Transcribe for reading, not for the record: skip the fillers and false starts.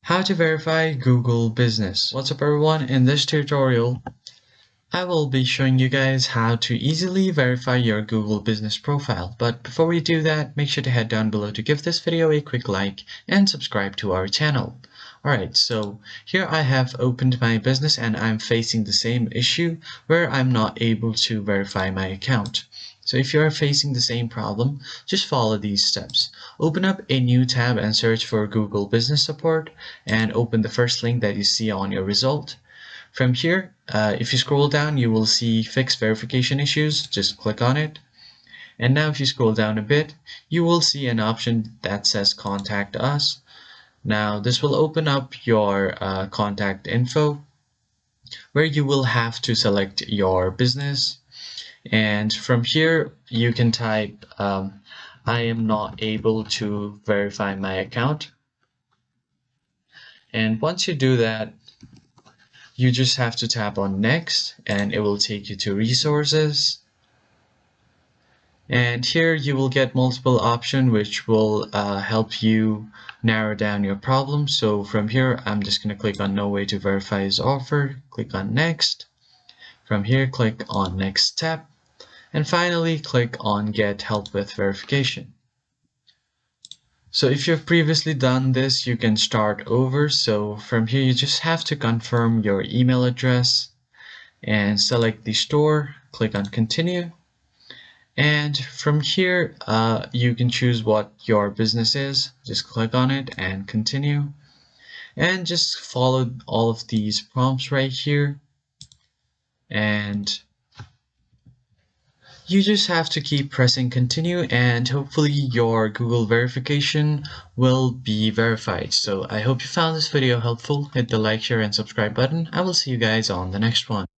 How to verify Google Business. What's up everyone? In this tutorial, I will be showing you guys how to easily verify your Google Business profile. But before we do that, make sure to head down below to give this video a quick like and subscribe to our channel. Alright, so here I have opened my business and I'm facing the same issue where I'm not able to verify my account. So if you're facing the same problem, just follow these steps. Open up a new tab and search for Google Business Support and open the first link that you see on your result. From here, if you scroll down, you will see Fix Verification Issues. Just click on it. And now if you scroll down a bit, you will see an option that says Contact Us. Now this will open up your contact info where you will have to select your business. And from here, you can type, I am not able to verify my account. And once you do that, you just have to tap on Next and it will take you to Resources. And here you will get multiple options which will help you narrow down your problem. So from here, I'm just going to click on No way to verify is offered. Click on Next. From here, click on Next step. And finally, click on Get Help with Verification. So if you've previously done this, you can start over. So from here, you just have to confirm your email address and select the store. Click on Continue. And from here, you can choose what your business is. Just click on it and continue. And just follow all of these prompts right here. And you just have to keep pressing continue and hopefully your Google verification will be verified. So I hope you found this video helpful. Hit the like, share, and subscribe button. I will see you guys on the next one.